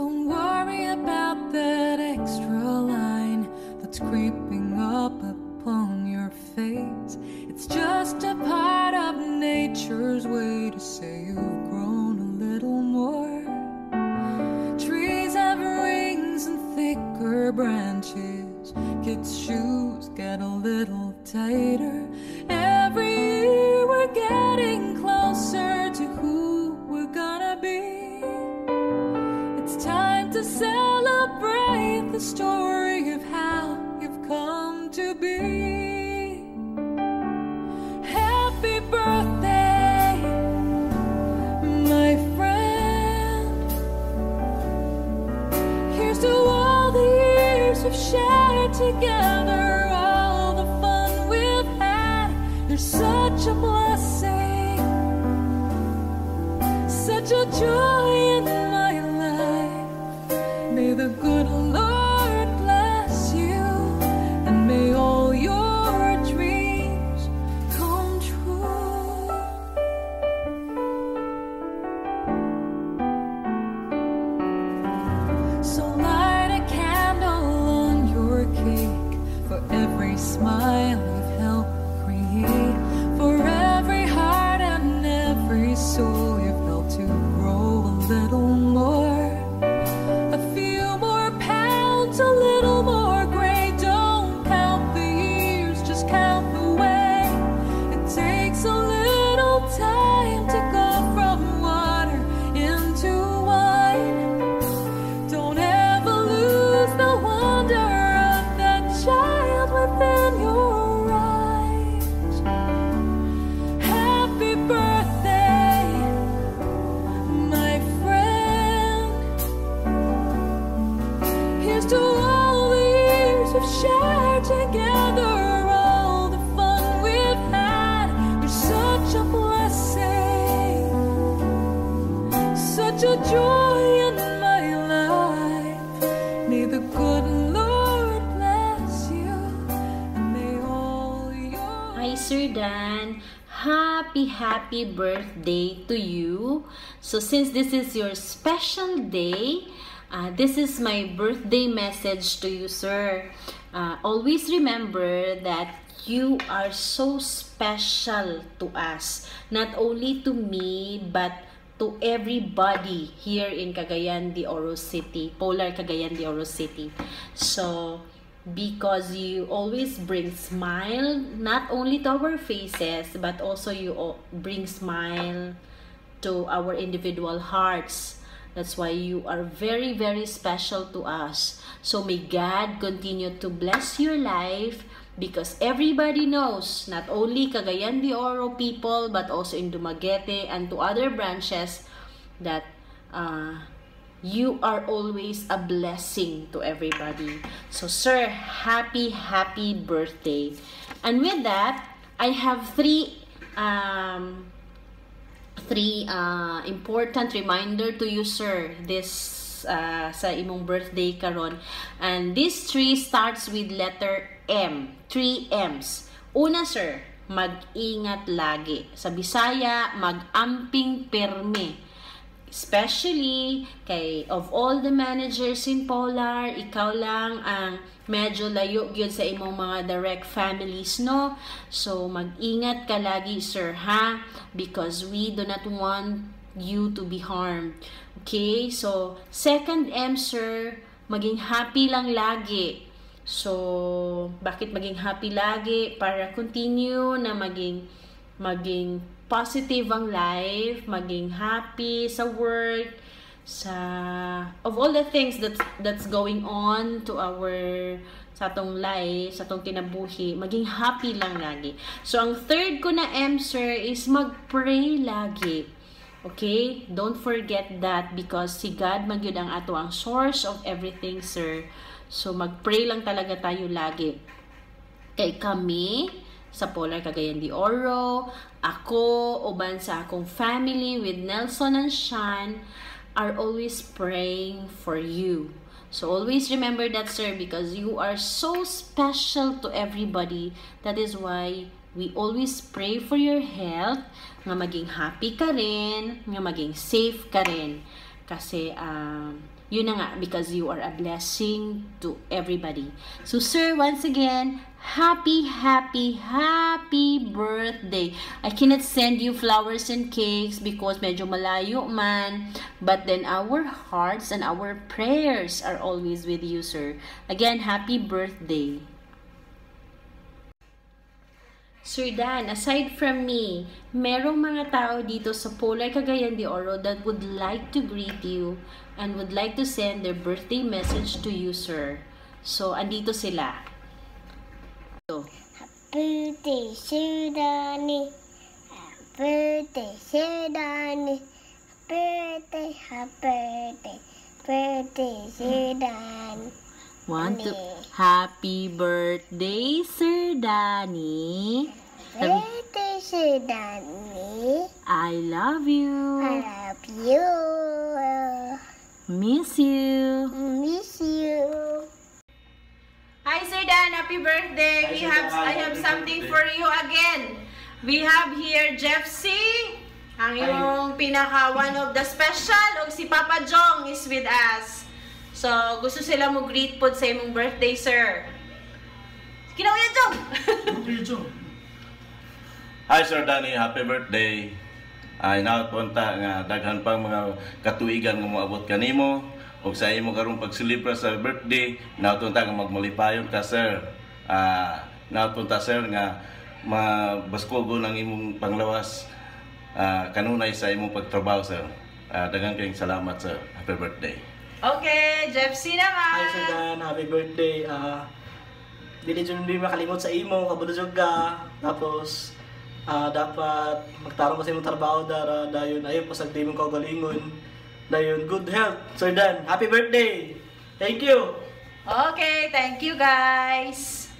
Don't worry about that extra line that's creeping up upon your face. It's just a part of nature's way to say you've grown a little more. Trees have rings and thicker branches. Kids' shoes get a little tighter. Every year we're getting closer to who we're gonna be. It's time to celebrate the story of how you've come to be. Happy birthday, my friend. Here's to all the years we've shared together, all the fun we've had. You're such a blessing, such a joy in my life. May the good Lord bless you, and may all your dreams come true. So light a candle on your cake for every smile you've helped create, for every heart and every soul you've helped to grow a little more. A few more pounds, a little more gray. Don't count the years, just count the way. It takes a little time to go from water into wine. Don't ever lose the wonder of that child within your eyes. Happy birthday, my friend. Here's to all the years we've shared together, all the fun we've had. You're such a blessing, such a joy in my life. May the good Lord bless you, and may all your... Hi, Sir Dan. Happy birthday to you. So since this is your special day, this is my birthday message to you, sir. Always remember that you are so special to us. Not only to me, but to everybody here in Cagayan de Oro City, Polar Cagayan de Oro City. So, because you always bring smile, not only to our faces, but also you bring smile to our individual hearts. That's why you are very special to us. So may God continue to bless your life, because everybody knows, not only Cagayan de Oro people, but also in Dumaguete and to other branches, that you are always a blessing to everybody. So sir, happy birthday. And with that, I have three important reminder to you, sir, this sa imong birthday karon. And this three starts with letter M. 3 M's. Una, sir, mag-ingat lagi. Sa Bisaya, mag-amping pirmi. Especially kay of all the managers in Polar, ikaw lang ang medyo layo gyud sa imong mga direct families, no? So mag-ingat ka lagi, sir, ha? Because we do not want you to be harmed. Okay? So second M, sir, maging happy lang lagi. So bakit maging happy lagi? Para continue na maging positive ang life, maging happy sa work, of all the things that's going on to sa atong life, sa atong kinabuhi, maging happy lang lagi. So ang third ko na M, sir, is mag-pray lagi. Okay? Don't forget that, because si God magyud ang ato ang source of everything, sir. So mag-pray lang talaga tayo lagi. Kay kami sa Polar Cagayan de Oro, ako, uban sa akong family with Nelson and Sean, are always praying for you. So always remember that, sir, because you are so special to everybody. That is why we always pray for your health, nga maging happy ka rin, nga maging safe ka rin. Kasi, yun na nga, because you are a blessing to everybody. So, sir, once again, happy birthday. I cannot send you flowers and cakes because medyo malayo man. But then, our hearts and our prayers are always with you, sir. Again, happy birthday. Sir Dan, aside from me, merong mga tao dito sa Polar Cagayan de Oro that would like to greet you and would like to send their birthday message to you, sir. So, andito sila. So, Happy birthday, Sir Danny. Happy birthday, Sir Danny. Happy birthday, Sir Danny. Happy birthday, Sir Danny. Birthday, Sir Danny. I love you. I love you. Miss you. Miss you. Hi, Sir Dan. Happy birthday. I have something for you again. We have here Jeff C. Ang iyong one of the special. O si Papa Jong is with us. So, gusto sila mo greet po sa imong birthday, sir. Kinauya, Jong! Hi, Sir Danny. Happy birthday. Ay napunta nga daghan pang mga katuigan nga moabot kanimo ug sa imo karong pagsilibra sa birthday natunta nga magmalipayon ka, sir. Natunta, sir, nga mabaskogon ang imong panglawas kanunay sa imong pagtrabaho, sir. Daghang kayong salamat, sir. Happy birthday. Okay, Jeff C naman. Hi, Sir Dan. Happy birthday. Dili makalimot sa imo, kabulosog ka. Tapos, dapat magtarong ko sa imong trabaho dayon ayo po sa di mong kaugalingon. Dayon good health. Sir Dan, happy birthday. Thank you. Okay, thank you guys.